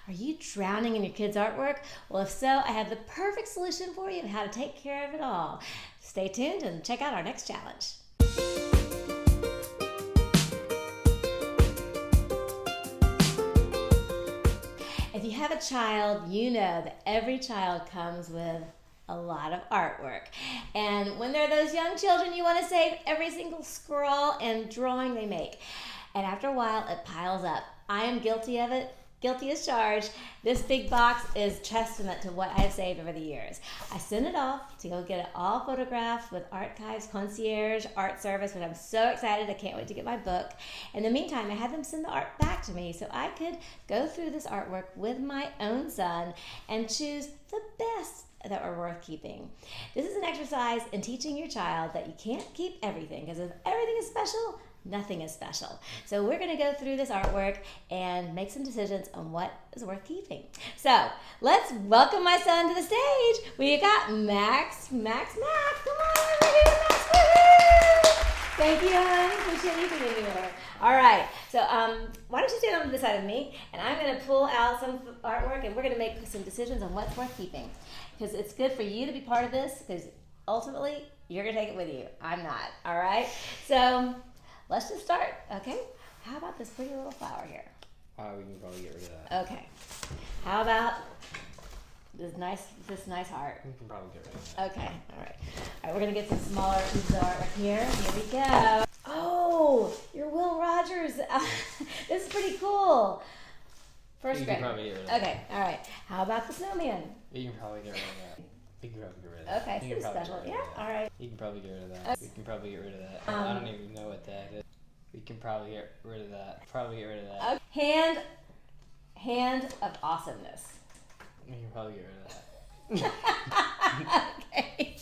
Are you drowning in your kids' artwork? Well, if so, I have the perfect solution for you on how to take care of it all. Stay tuned and check out our next challenge. If you have a child, you know that every child comes with a lot of artwork. And when they're those young children, you want to save every single scrawl and drawing they make. And after a while, it piles up. I am guilty of it. Guilty as charged. This big box is testament to what I have saved over the years. I sent it off to go get it all photographed with Artkive's concierge art service, which I'm so excited. I can't wait to get my book. In the meantime, I had them send the art back to me so I could go through this artwork with my own son and choose the best that are worth keeping. This is an exercise in teaching your child that you can't keep everything, because if everything is special, nothing is special. So we're going to go through this artwork and make some decisions on what is worth keeping. So let's welcome my son to the stage. We got Max. Come on over here, Max. Woo-hoo! Thank you, hon. Appreciate you being here. All right. So why don't you stand on the side of me, and I'm going to pull out some artwork, and we're going to make some decisions on what's worth keeping. Because it's good for you to be part of this, because ultimately you're going to take it with you. I'm not. All right. So let's just start, okay? How about this pretty little flower here? We can probably get rid of that. Okay. How about this nice heart? We can probably get rid of that. Okay, all right. All right, we're gonna get some smaller pieces of art right here. Here we go. Oh, your Will Rogers. This is pretty cool. First grade. You can probably get rid of that. Okay, all right. How about the snowman? You can probably get rid of that. We can probably get rid of that. Okay, so special. Yeah, all right. You can probably get rid of that. We can probably get rid of that. I don't even know what that is. We can probably get rid of that. Probably get rid of that. Okay. Hand of awesomeness. We can probably get rid of that. Okay.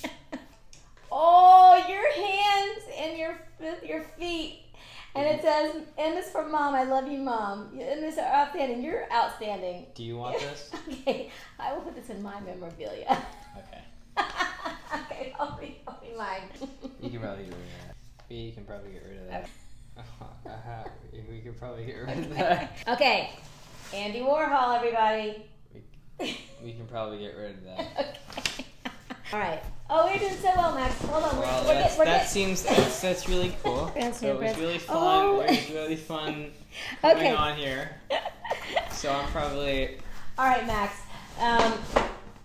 Oh, your hands and your feet. And it says, and this for Mom, I love you, Mom. And this is outstanding. You're outstanding. Do you want this? Okay, I will put this in my memorabilia. Okay. Okay, I'll be mine. You can probably get rid of that. We can probably get rid of that. We can probably get rid of that. Okay, Andy Warhol, everybody. We can probably get rid of that. Okay. All right. Oh, we're doing so well, Max. Hold on. Well, that's really cool. So it was really fun. Oh. It was really fun coming on here. So I'm probably. All right, Max.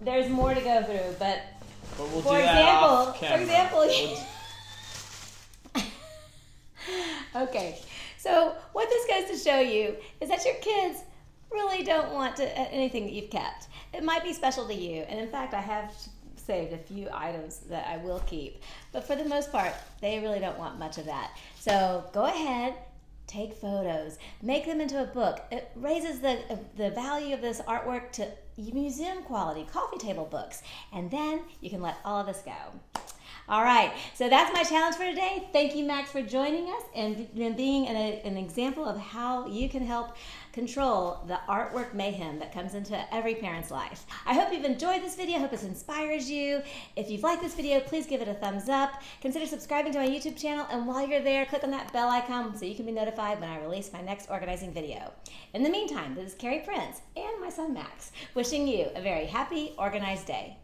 There's more to go through, but we'll for do that off camera. Okay. So what this goes to show you is that your kids really don't want anything that you've kept. It might be special to you, and in fact, I have saved a few items that I will keep, but for the most part, they really don't want much of that. So go ahead, take photos, make them into a book. It raises the value of this artwork to museum quality, coffee table books, and then you can let all of this go. All right, so that's my challenge for today. Thank you, Max, for joining us and being an example of how you can help control the artwork mayhem that comes into every parent's life. I hope you've enjoyed this video. I hope it inspires you. If you've liked this video, please give it a thumbs up. Consider subscribing to my YouTube channel, and while you're there, click on that bell icon so you can be notified when I release my next organizing video. In the meantime, this is Cary Prince and my son Max, wishing you a very happy, organized day.